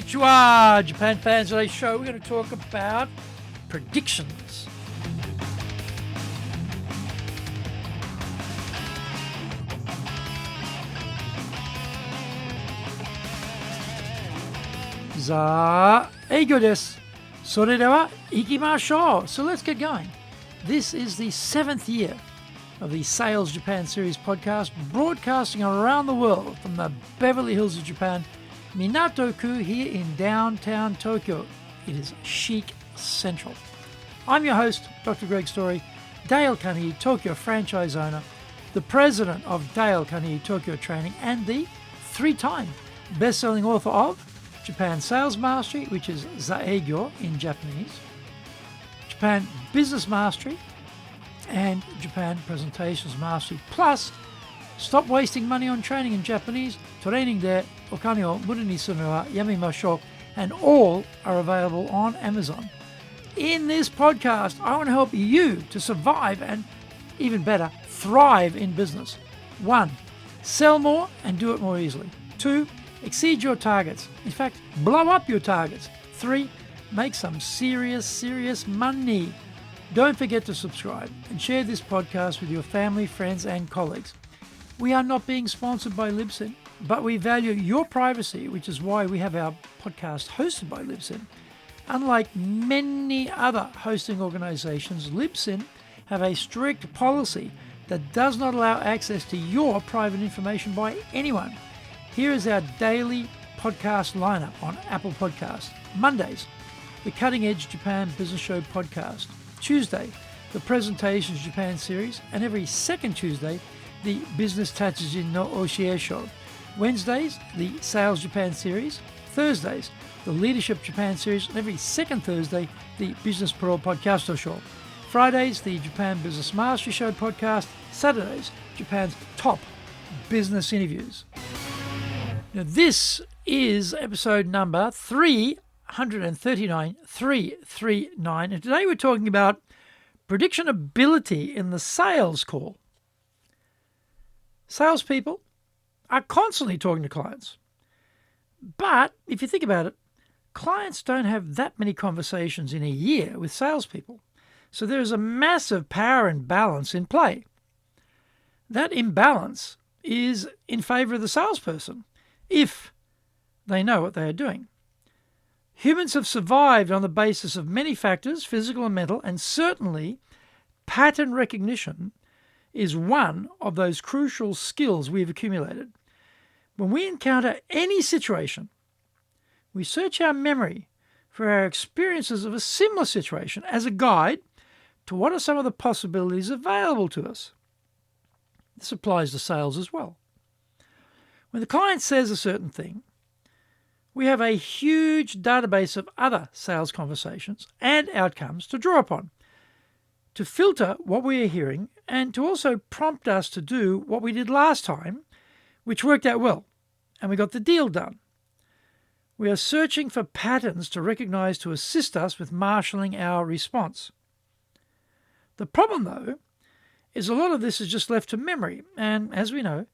Konnichiwa, Japan fans. Today's show, we're going to talk about predictions. Eigo desu. それでは行きましょう. So let's get going. This is the 7th year of the Sales Japan Series podcast, broadcasting around the world from the Beverly Hills of Japan, Minato-ku here in downtown Tokyo. It is chic central. I'm your host, Dr. Greg Story, Dale Carnegie Tokyo franchise owner, the president of Dale Carnegie Tokyo Training, and the 3-time best-selling author of Japan Sales Mastery, which is Zaegyo in Japanese, Japan Business Mastery, and Japan Presentations Mastery. Plus, Stop Wasting Money on Training in Japanese, Training de Okane o Mura ni suru no wa yamemashou, and all are available on Amazon. In this podcast, I want to help you to survive and, even better, thrive in business. 1. Sell more and do it more easily. 2. Exceed your targets. In fact, blow up your targets. 3. Make some serious money. Don't forget to subscribe and share this podcast with your family, friends, and colleagues. We are not being sponsored by Libsyn, but we value your privacy, which is why we have our podcast hosted by Libsyn. Unlike many other hosting organizations, Libsyn have a strict policy that does not allow access to your private information by anyone. Here is our daily podcast lineup on Apple Podcasts. Mondays, the Cutting Edge Japan Business Show podcast. Tuesday, the Presentations Japan series, and every second Tuesday, the Business Tatsujin no Oshie Show. Wednesdays, the Sales Japan series. Thursdays, the Leadership Japan series, and every second Thursday, the Business Pro Podcast Show. Fridays, the Japan Business Mastery Show podcast. Saturdays, Japan's top business interviews. Now, this is episode number 339, and today we're talking about prediction ability in the sales call. Salespeople are constantly talking to clients. But if you think about it, clients don't have that many conversations in a year with salespeople. So there's a massive power imbalance in play. That imbalance is in favor of the salesperson, if they know what they are doing. Humans have survived on the basis of many factors, physical and mental, and certainly pattern recognition is one of those crucial skills we've accumulated. When we encounter any situation, we search our memory for our experiences of a similar situation as a guide to what are some of the possibilities available to us. This applies to sales as well. When the client says a certain thing, we have a huge database of other sales conversations and outcomes to draw upon, to filter what we are hearing and to also prompt us to do what we did last time, which worked out well, and we got the deal done. We are searching for patterns to recognize to assist us with marshalling our response. The problem, though, is a lot of this is just left to memory, and as we know,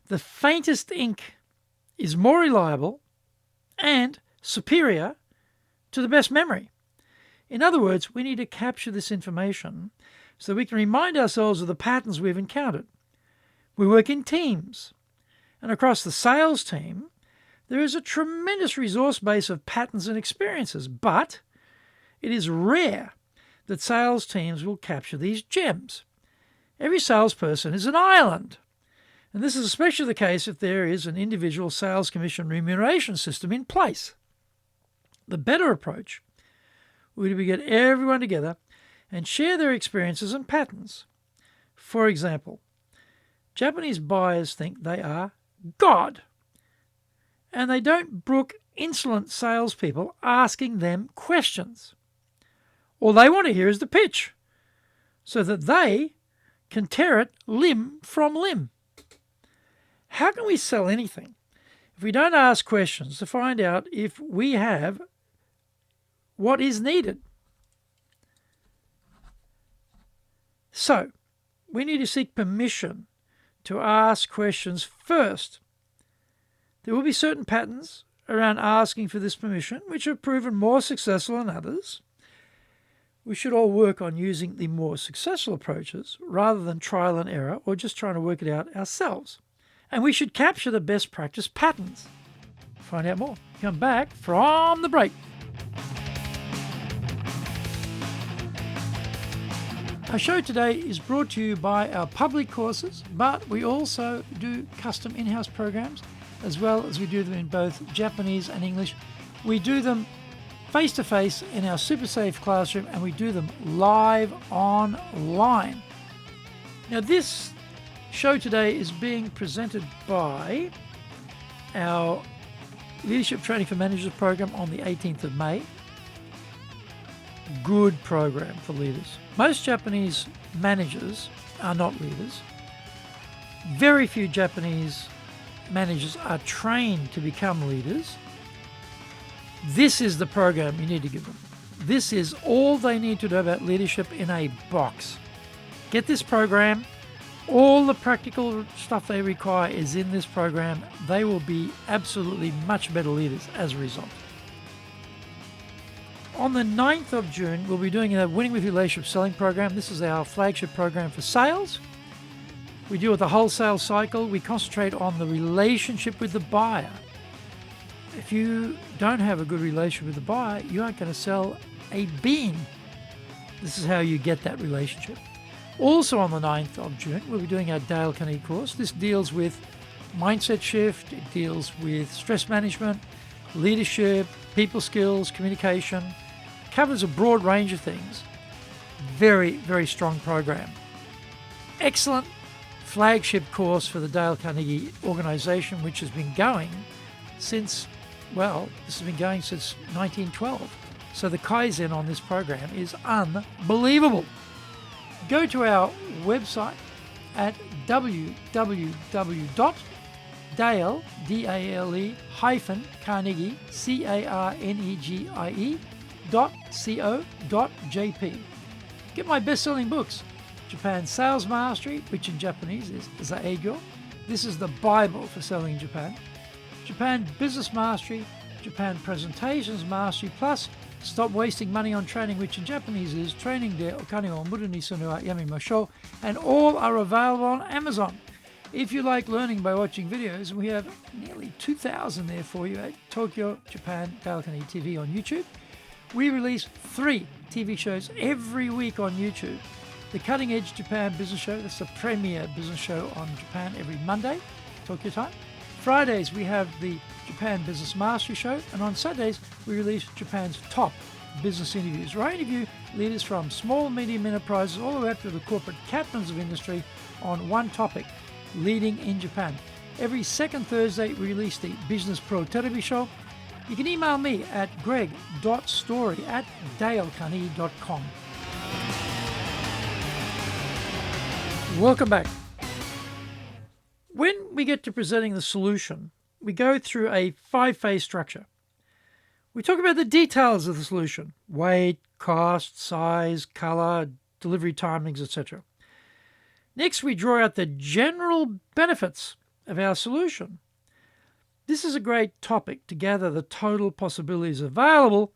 the faintest ink is more reliable and superior to the best memory. In other words, we need to capture this information so that we can remind ourselves of the patterns we've encountered. We work in teams, and across the sales team, there is a tremendous resource base of patterns and experiences, but it is rare that sales teams will capture these gems. Every salesperson is an island. And this is especially the case if there is an individual sales commission remuneration system in place. The better approach would be to get everyone together and share their experiences and patterns. For example, Japanese buyers think they are God, and they don't brook insolent salespeople asking them questions. All they want to hear is the pitch, so that they can tear it limb from limb. How can we sell anything if we don't ask questions to find out if we have what is needed? So, we need to seek permission to ask questions first. There will be certain patterns around asking for this permission, which have proven more successful than others. We should all work on using the more successful approaches rather than trial and error or just trying to work it out ourselves. And we should capture the best practice patterns. Find out more. Come back from the break. Our show today is brought to you by our public courses, but we also do custom in-house programs, as well as we do them in both Japanese and English. We do them face-to-face in our Super Safe classroom, and we do them live online. Now, this show today is being presented by our Leadership Training for Managers program on the 18th of May. Good program for leaders. Most Japanese managers are not leaders. Very few Japanese managers are trained to become leaders. This is the program you need to give them. This is all they need to know about leadership in a box. Get this program. All the practical stuff they require is in this program. They will be absolutely much better leaders as a result. On the 9th of June, we'll be doing a Winning with Relationship Selling program. This is our flagship program for sales. We deal with the whole sales cycle. We concentrate on the relationship with the buyer. If you don't have a good relationship with the buyer, you aren't going to sell a bean. This is how you get that relationship. Also on the 9th of June, we'll be doing our Dale Carnegie course. This deals with mindset shift. It deals with stress management, leadership, people skills, communication. Covers a broad range of things. Very, very strong program. Excellent flagship course for the Dale Carnegie organization, which has been going since, this has been going since 1912. So the Kaizen on this program is unbelievable. Go to our website at www.dale, D-A-L-E, Carnegie, CARNEGIE.co.jp. Get my best-selling books, Japan Sales Mastery, which in Japanese is Zaegyo. This is the Bible for selling in Japan. Japan Business Mastery, Japan Presentations Mastery, plus Stop Wasting Money on Training, which in Japanese is Training de Okane o Muru ni Sunu wa Yamimashou, and all are available on Amazon. If you like learning by watching videos, we have nearly 2,000 there for you at Tokyo, Japan, Dale Carnegie TV on YouTube. We release 3 TV shows every week on YouTube. The Cutting Edge Japan Business Show, that's the premier business show on Japan every Monday, Tokyo time. Fridays, we have the Japan Business Mastery Show, and on Saturdays, we release Japan's top business interviews, where I interview leaders from small, medium enterprises all the way up to the corporate captains of industry on one topic, leading in Japan. Every second Thursday, we release the Business Pro Television Show. You can email me at greg.story@dalecarnegie.com. Welcome back. When we get to presenting the solution, we go through a 5-phase structure. We talk about the details of the solution: weight, cost, size, color, delivery timings, etc. Next, we draw out the general benefits of our solution. This is a great topic to gather the total possibilities available,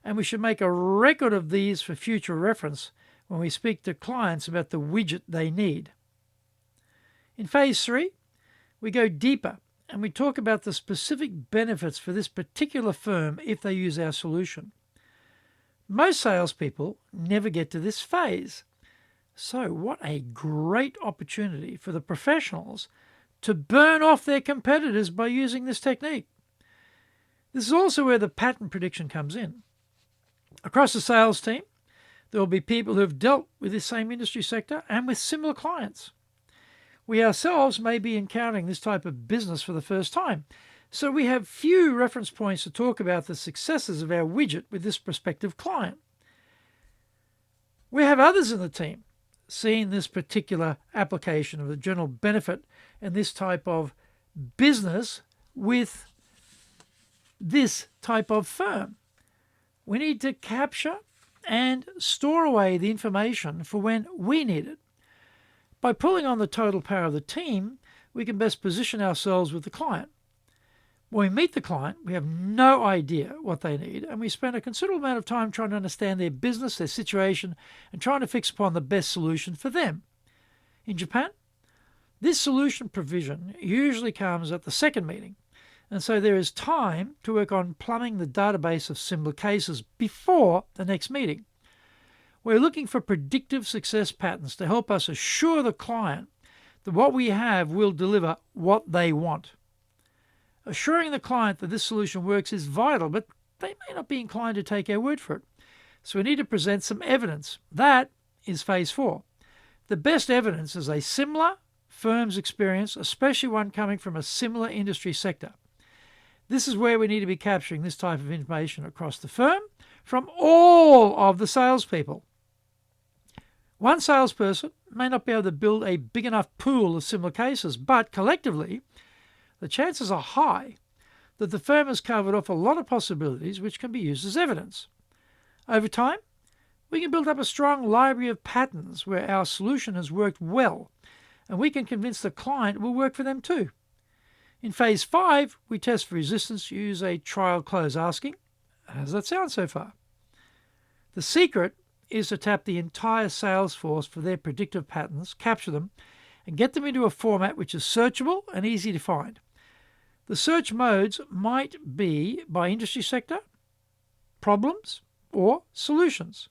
and we should make a record of these for future reference when we speak to clients about the widget they need. In phase 3, we go deeper and we talk about the specific benefits for this particular firm if they use our solution. Most salespeople never get to this phase. So what a great opportunity for the professionals to burn off their competitors by using this technique. This is also where the pattern prediction comes in. Across the sales team, there will be people who have dealt with this same industry sector and with similar clients. We ourselves may be encountering this type of business for the first time, so we have few reference points to talk about the successes of our widget with this prospective client. We have others in the team seeing this particular application of the general benefit and this type of business with this type of firm. We need to capture and store away the information for when we need it. By pulling on the total power of the team, we can best position ourselves with the client. When we meet the client, we have no idea what they need, and we spend a considerable amount of time trying to understand their business, their situation, and trying to fix upon the best solution for them. In Japan, this solution provision usually comes at the second meeting, and so there is time to work on plumbing the database of similar cases before the next meeting. We're looking for predictive success patterns to help us assure the client that what we have will deliver what they want. Assuring the client that this solution works is vital, but they may not be inclined to take our word for it. So we need to present some evidence. That is phase 4. The best evidence is a similar firm's experience, especially one coming from a similar industry sector. This is where we need to be capturing this type of information across the firm from all of the salespeople. One salesperson may not be able to build a big enough pool of similar cases, but collectively, the chances are high that the firm has covered off a lot of possibilities which can be used as evidence. Over time, we can build up a strong library of patterns where our solution has worked well, and we can convince the client it will work for them too. In phase 5, we test for resistance, use a trial close asking, how does that sound so far? The secret is to tap the entire sales force for their predictive patterns, capture them, and get them into a format which is searchable and easy to find. The search modes might be by industry sector, problems, or solutions.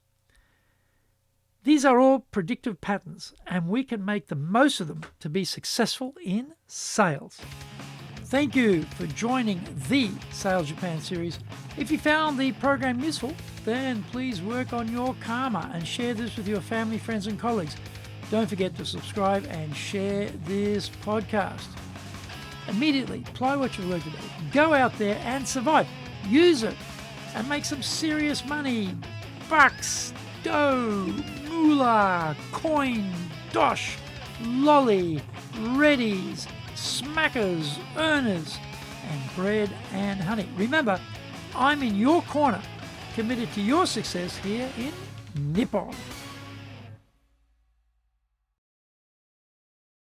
These are all predictive patterns, and we can make the most of them to be successful in sales. Thank you for joining the Sales Japan series. If you found the program useful, then please work on your karma and share this with your family, friends, and colleagues. Don't forget to subscribe and share this podcast. Immediately apply what you've learned today. Go out there and survive. Use it and make some serious money. Bucks, dough, moolah, coin, dosh, lolly, readies, smackers, earners, and bread and honey. Remember, I'm in your corner, committed to your success here in Nippon.